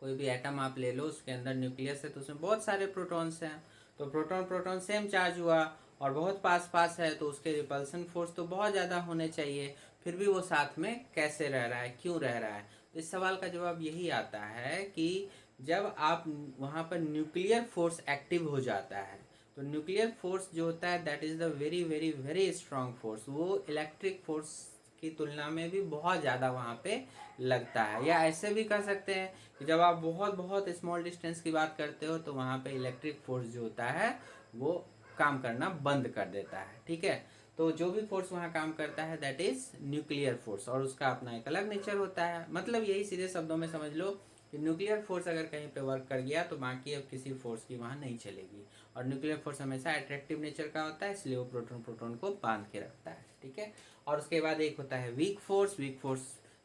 Speaker 1: कोई भी एटम आप ले लो उसके अंदर न्यूक्लियस है तो उसमें बहुत सारे प्रोटॉन्स हैं, तो प्रोटॉन सेम चार्ज हुआ और बहुत पास पास है, तो उसके रिपल्सन फोर्स तो बहुत ज़्यादा होने चाहिए। फिर भी वो साथ में कैसे रह रहा है, क्यों रह रहा है? तो इस सवाल का जवाब यही आता है कि जब आप वहाँ पर न्यूक्लियर फोर्स एक्टिव हो जाता है, तो न्यूक्लियर फोर्स जो होता है that is the very very very strong force, वो इलेक्ट्रिक फोर्स की तुलना में भी बहुत ज़्यादा वहाँ पे लगता है। या ऐसे भी कह सकते हैं कि जब आप बहुत बहुत स्मॉल डिस्टेंस की बात करते हो तो वहाँ पे इलेक्ट्रिक फोर्स जो होता है वो काम करना बंद कर देता है, ठीक है। तो जो भी फोर्स वहाँ काम करता है दैट इज न्यूक्लियर फोर्स, और उसका अपना एक अलग नेचर होता है। मतलब यही सीधे शब्दों में समझ लो कि न्यूक्लियर फोर्स अगर कहीं पे वर्क कर गया तो बाकी अब किसी फोर्स की वहाँ नहीं चलेगी। और न्यूक्लियर फोर्स हमेशा अट्रैक्टिव नेचर का होता है, इसलिए वो प्रोटॉन प्रोटॉन को बांध के रखता है, ठीक है। और उसके बाद एक होता है वीक फोर्स। वीक फोर्स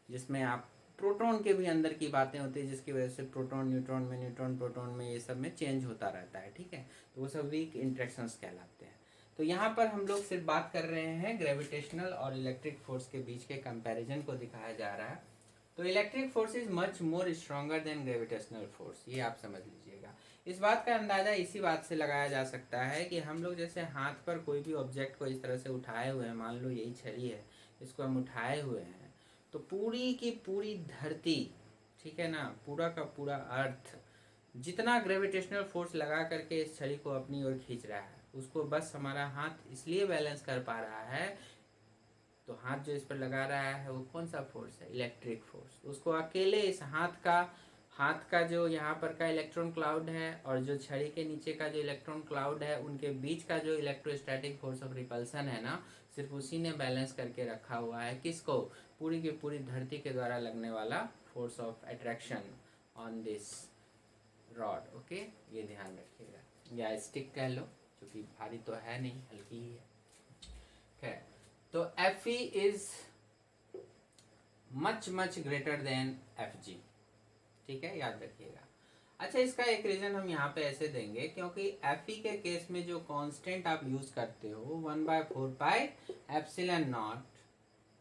Speaker 1: जिसमें आप प्रोटॉन के भी अंदर की बातें होती है, जिसकी वजह से प्रोटॉन न्यूट्रॉन प्रोटॉन में ये सब में चेंज होता रहता है, ठीक है। तो वो सब वीक इंट्रैक्शंस कहलाते हैं। तो यहाँ पर हम लोग सिर्फ बात कर रहे हैं ग्रेविटेशनल और इलेक्ट्रिक फोर्स के बीच के कंपैरिजन को दिखाया जा रहा है। तो electric force is much more stronger than gravitational force, ये आप समझ लीजिएगा। इस बात का अंदाजा इसी बात से लगाया जा सकता है कि हम लोग जैसे हाथ पर कोई भी ऑब्जेक्ट को इस तरह से उठाए हुए हैं, मान लो यही छड़ी है, इसको हम उठाए हुए हैं, तो पूरी की पूरी धरती, ठीक है ना, पूरा का पूरा अर्थ जितना ग्रेविटेशनल फोर्स लगा करके इस छड़ी को अपनी ओर खींच रहा है, उसको बस हमारा हाथ इसलिए बैलेंस कर पा रहा है, तो हाथ जो इस पर लगा रहा है वो कौन सा फोर्स है? Electric force. उसको अकेले इस हाथ का जो यहाँ पर का इलेक्ट्रॉन क्लाउड है और जो छड़ी के नीचे का जो इलेक्ट्रॉन क्लाउड है, उनके बीच का जो इलेक्ट्रोस्टैटिक फोर्स ऑफ रिपल्सन है ना, सिर्फ उसी ने बैलेंस करके रखा हुआ है। किसको? पूरी की पूरी धरती के द्वारा लगने वाला force of attraction on this rod. Okay, ये ध्यान रखिएगा। या स्टिक कह लो, क्योंकि भारी तो है नहीं, हल्की ही है। खैर, तो Fe is much much greater than Fg, ठीक है, याद रखिएगा। अच्छा, इसका एक रीजन हम यहाँ पे ऐसे देंगे क्योंकि Fe के केस में जो कांस्टेंट आप यूज करते हो 1/4πε0,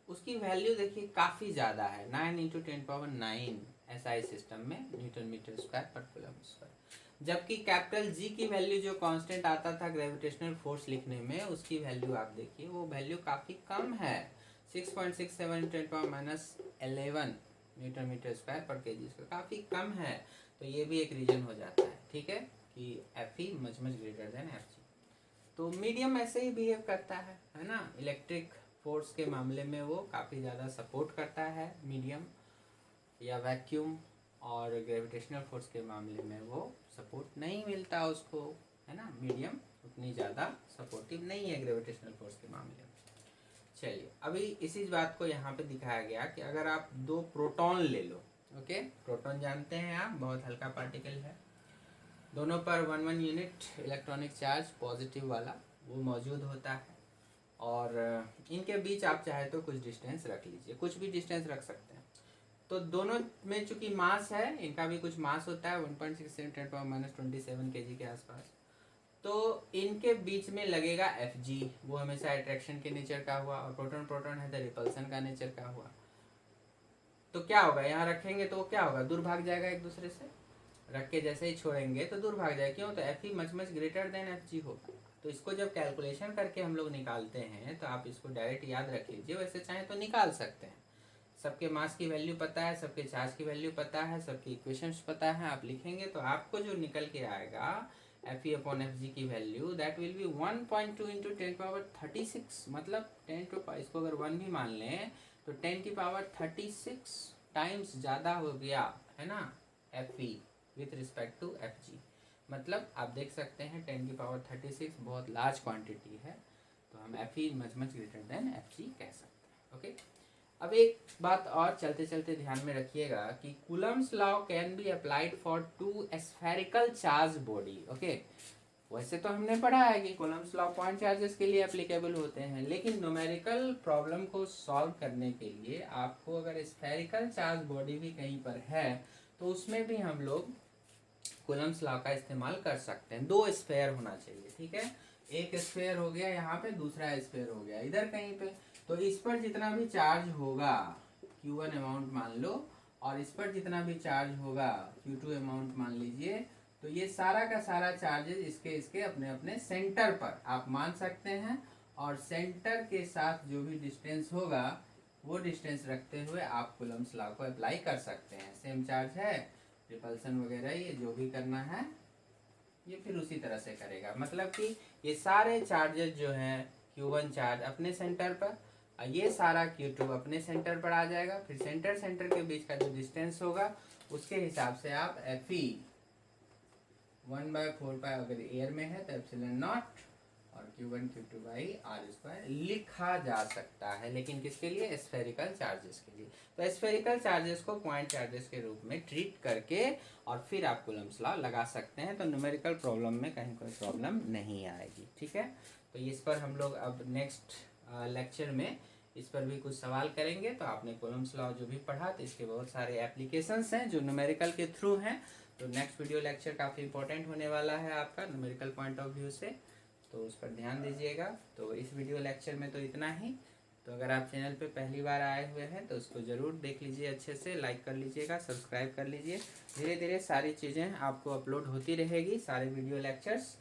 Speaker 1: उसकी वैल्यू देखिए काफी ज्यादा है, 9 × 10⁹ SI सिस्टम में न्यूटन मीटर स्क्वायर पर कूलम स्क्वायर। जबकि कैपिटल G की वैल्यू जो कांस्टेंट आता था ग्रेविटेशनल फोर्स लिखने में, उसकी वैल्यू आप देखिए, वो वैल्यू काफी कम है, 6.67 × 10⁻11 न्यूटन मीटर स्क्वायर पर केजी, इसका काफी कम है। तो ये भी एक रीजन हो जाता है, ठीक है, कि Fe much much greater than Fg। तो मीडियम ऐसे ही बिहेव करता है ना। इलेक्ट्रिक फोर्स के मामले में वो काफ़ी ज़्यादा सपोर्ट करता है मीडियम या वैक्यूम, और ग्रेविटेशनल फोर्स के मामले में वो सपोर्ट नहीं मिलता उसको, है ना। मीडियम उतनी ज़्यादा सपोर्टिव नहीं है ग्रेविटेशनल फोर्स के मामले में। चलिए, अभी इसी बात को यहाँ पे दिखाया गया कि अगर आप दो प्रोटॉन ले लो, ओके, प्रोटॉन जानते हैं आप, बहुत हल्का पार्टिकल है, दोनों पर 1 यूनिट इलेक्ट्रॉनिक चार्ज पॉजिटिव वाला वो मौजूद होता है, और इनके बीच आप चाहे तो कुछ डिस्टेंस रख लीजिए, कुछ भी डिस्टेंस रख सकते हैं। तो दोनों में चूंकि मास है, इनका भी कुछ मास होता है 1.67 × 10⁻27 kg के आसपास, तो इनके बीच में लगेगा Fg, वो हमेशा अट्रैक्शन के नेचर का हुआ, और प्रोटॉन प्रोटॉन है तो रिपल्सन का नेचर का हुआ। तो क्या होगा, यहाँ रखेंगे तो क्या होगा, दूर भाग जाएगा एक दूसरे से, रख के जैसे ही छोड़ेंगे तो दूर भाग जाए, क्यों? तो Fe much much greater than Fg होगा। तो इसको जब कैलकुलेशन करके हम लोग निकालते हैं तो आप इसको डायरेक्ट याद रख लीजिए, वैसे चाहे तो निकाल सकते हैं। सबके मास की वैल्यू पता है, सबके चार्ज की वैल्यू पता है, सबकी इक्वेशंस पता है, आप लिखेंगे तो आपको जो निकल के आएगा Fe/Fg की वैल्यू दैट विल बी 1.2 × 10⁻36, मतलब 10 इसको अगर 1 भी मान लें तो 10⁻36 टाइम्स ज़्यादा हो गया, है ना, Fe with respect to Fg। मतलब आप देख सकते हैं 10⁻36 बहुत लार्ज क्वांटिटी है, तो हम Fe much much greater than Fg कह सकते हैं। ओके, अब एक बात और चलते चलते ध्यान में रखिएगा कि Coulomb's law can be applied for 2 spherical charge body. Okay, वैसे तो हमने पढ़ा है कि कूलम्स लॉ पॉइंट चार्जेस के लिए एप्लीकेबल होते हैं, लेकिन न्यूमेरिकल प्रॉब्लम को सॉल्व करने के लिए आपको अगर स्फेरिकल चार्ज बॉडी भी कहीं पर है तो उसमें भी हम लोग कूलम्स लॉ का इस्तेमाल कर सकते हैं। 2 स्फेयर होना चाहिए, ठीक है, एक स्फेयर हो गया यहाँ पे, दूसरा स्फेयर हो गया इधर कहीं पे, तो इस पर जितना भी चार्ज होगा Q1 अमाउंट मान लो, और इस पर जितना भी चार्ज होगा Q2 अमाउंट मान लीजिए, तो ये सारा का सारा चार्जेस इसके अपने अपने सेंटर पर आप मान सकते हैं, और सेंटर के साथ जो भी डिस्टेंस होगा वो डिस्टेंस रखते हुए आप कूलम्स लॉ को अप्लाई कर सकते हैं। सेम चार्ज है, रिपल्सन वगैरह ये जो भी करना है ये फिर उसी तरह से करेगा। मतलब कि ये सारे चार्जेस जो हैं, Q1 चार्ज अपने सेंटर पर और ये सारा Q2 अपने सेंटर पर आ जाएगा। फिर सेंटर सेंटर के बीच का जो डिस्टेंस होगा उसके हिसाब से आप Fe 1/4 अगर एयर में है तो एप्सिलॉन नॉट और Q1 Q2 by R square लिखा जा सकता है। लेकिन किसके लिए? स्फेरिकल चार्जेस के लिए। तो स्फेरिकल चार्जेस को पॉइंट चार्जेस के रूप में ट्रीट करके और फिर आप कूलम्स लॉ लगा सकते हैं। तो न्यूमेरिकल प्रॉब्लम में कहीं कोई प्रॉब्लम नहीं आएगी। ठीक है, तो इस पर हम लोग अब नेक्स्ट लेक्चर में इस पर भी कुछ सवाल करेंगे। तो आपने कूलम्स लॉ जो भी पढ़ा तो इसके बहुत सारे एप्लीकेशंस हैं जो न्यूमेरिकल के थ्रू हैं। तो नेक्स्ट वीडियो लेक्चर काफ़ी इंपॉर्टेंट होने वाला है आपका न्यूमेरिकल पॉइंट ऑफ व्यू से, तो उस पर ध्यान दीजिएगा। तो इस वीडियो लेक्चर में तो इतना ही। तो अगर आप चैनल पे पहली बार आए हुए हैं तो उसको ज़रूर देख लीजिए, अच्छे से लाइक कर लीजिएगा, सब्सक्राइब कर लीजिए। धीरे धीरे सारी चीज़ें आपको अपलोड होती रहेगी, सारे वीडियो लेक्चर्स।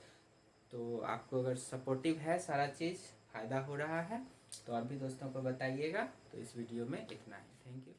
Speaker 1: तो आपको अगर सपोर्टिव है, सारा चीज़ फ़ायदा हो रहा है तो और भी दोस्तों को बताइएगा। तो इस वीडियो में इतना ही। Thank you.